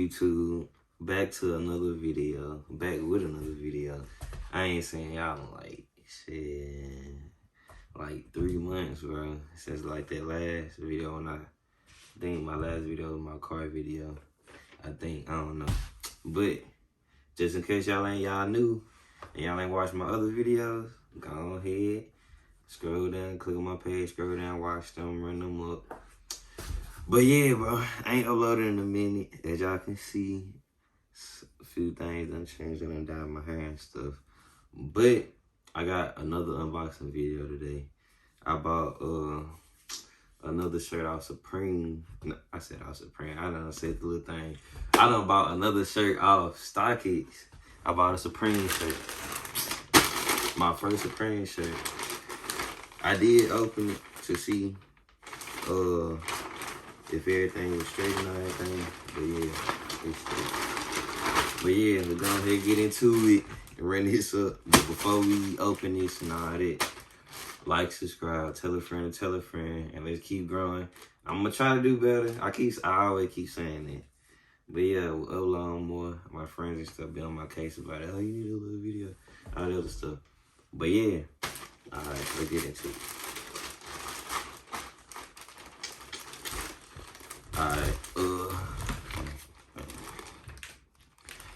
YouTube? Back to another video. Back with another video. I ain't seen y'all in like, shit, like 3 months, bro. Since like that last video when I think my last video was my car video. I don't know. But just in case y'all new and y'all ain't watched my other videos, go ahead, scroll down, click on my page, scroll down, watch them, run them up. But yeah, bro, I ain't uploaded in a minute. As y'all can see, a few things done changed, I done dyed my hair and stuff. But I got another unboxing video today. I bought another shirt off Supreme. No, I said off Supreme. I done said the little thing. I done bought another shirt off Stockx. I bought a Supreme shirt. My first Supreme shirt. I did open it to see if everything was straight and everything. But yeah, it's straight. But yeah, we're gonna go ahead and get into it and run this up. But before we open this and all that, like, subscribe, tell a friend, and let's keep growing. I'm gonna try to do better. I always keep saying that. But yeah, we'll upload more. My friends and stuff be on my case about it. Oh, you need a little video, all that other stuff. But yeah, all right, let's get into it. All right,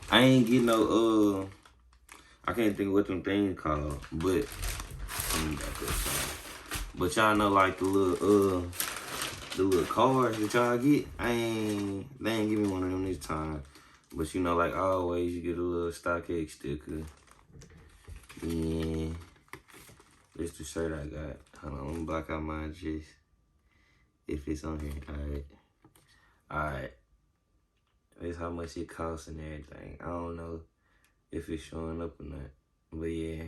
I ain't getting no, I can't think of what them things called, but y'all know, like, the little cards that y'all get. They ain't give me one of them this time. But you know, like always, you get a little Stockx sticker. Yeah, this the shirt I got. Hold on, let me block out mine just if it's on here. Alright. That's how much it costs and everything. I don't know if it's showing up or not. But yeah,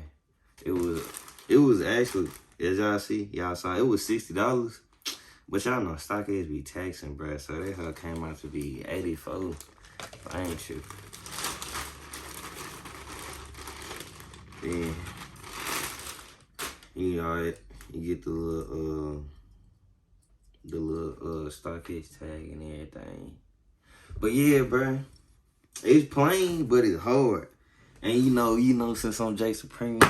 it was actually, as y'all see, y'all saw, it was $60. But y'all know Stockx be taxing, bruh. So that hoe came out to be $84. I ain't sure. Then you know, you get the little Stockx tag and everything. But yeah, bruh, it's plain, but it's hard. And you know, since I'm J Supreme,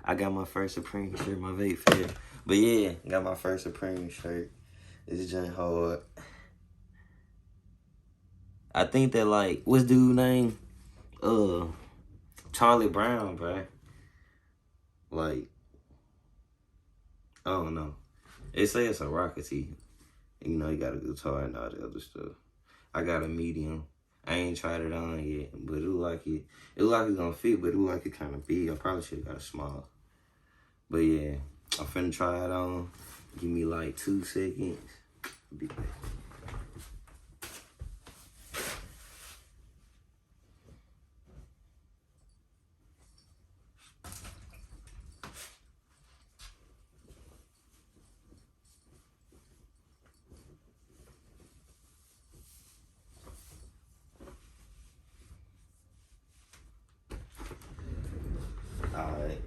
I got my first Supreme shirt, my vape fair. But yeah, got my first Supreme shirt. It's just hard. I think that, like, what's dude name? Charlie Brown, bruh. Like, I don't know. They say it's a ROCKER tee. You know, you got a guitar and all the other stuff. I got a medium. I ain't tried it on yet, but it look like it. It look like it's gonna fit, but it look like it kind of big. I probably should have got a small. But yeah, I'm finna try it on. Give me like 2 seconds. Be back. Alright.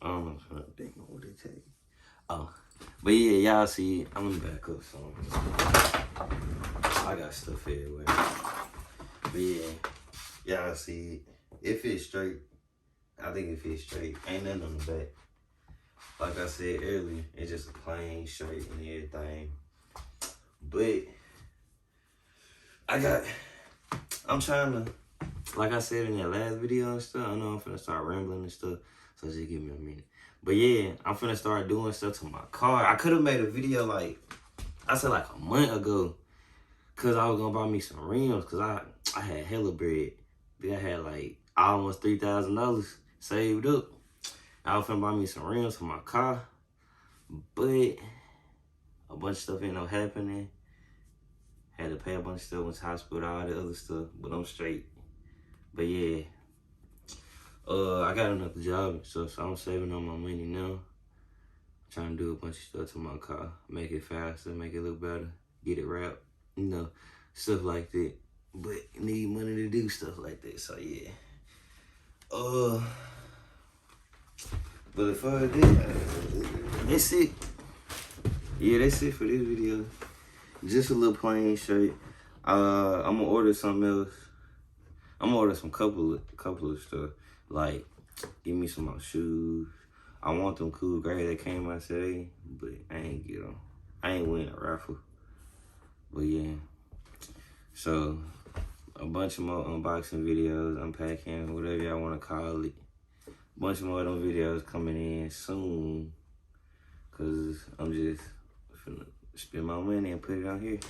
I don't know if I think what they take. Oh. But yeah, y'all see, I'm gonna back up some. I got stuff everywhere. But yeah, y'all see, it fits straight. I think it fits straight. Ain't nothing on the back. Like I said earlier, it's just a plain shirt and everything. But I'm trying to, like I said in that last video and stuff, I know I'm finna start rambling and stuff, so just give me a minute. But yeah, I'm finna start doing stuff to my car. I could have made a video like, I said like a month ago, cause I was gonna buy me some rims, cause I had hella bread. Then I had like almost $3,000 saved up. I was finna buy me some rims for my car, but a bunch of stuff ended up happening. Had to pay a bunch of stuff, went to hospital, all the other stuff, but I'm straight. But yeah, I got another job and stuff, so I'm saving all my money now. Trying to do a bunch of stuff to my car, make it faster, make it look better, get it wrapped, you know, stuff like that. But need money to do stuff like that, so yeah. But as far as that's it. Yeah, that's it for this video. Just a little plain shirt. I'm gonna order something else. I'm gonna order some couple of stuff. Like, give me some more shoes. I want them cool gray that came out today, but I ain't get them. I ain't win a raffle. But yeah. So, a bunch of more unboxing videos, unpacking, whatever y'all want to call it. A bunch more of them videos coming in soon. Because I'm just finna spend my money and put it on here.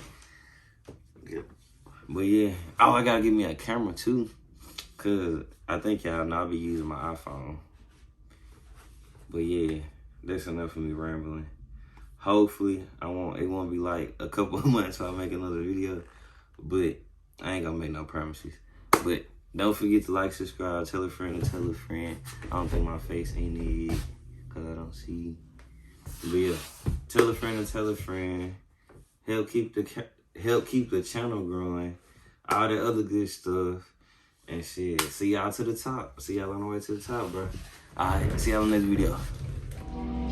Yep. But yeah. Oh, I gotta get me a camera too. Because I think y'all know I'll be using my iPhone. But yeah, that's enough of me rambling. Hopefully, it won't be like a couple of months till I make another video. But I ain't gonna make no promises. But don't forget to like, subscribe, tell a friend to tell a friend. I don't think my face ain't it because I don't see. But yeah, tell a friend to tell a friend. Help keep the channel growing. All that other good stuff. And shit, see y'all to the top. See y'all on the way to the top, bro. Alright, see y'all in the next video.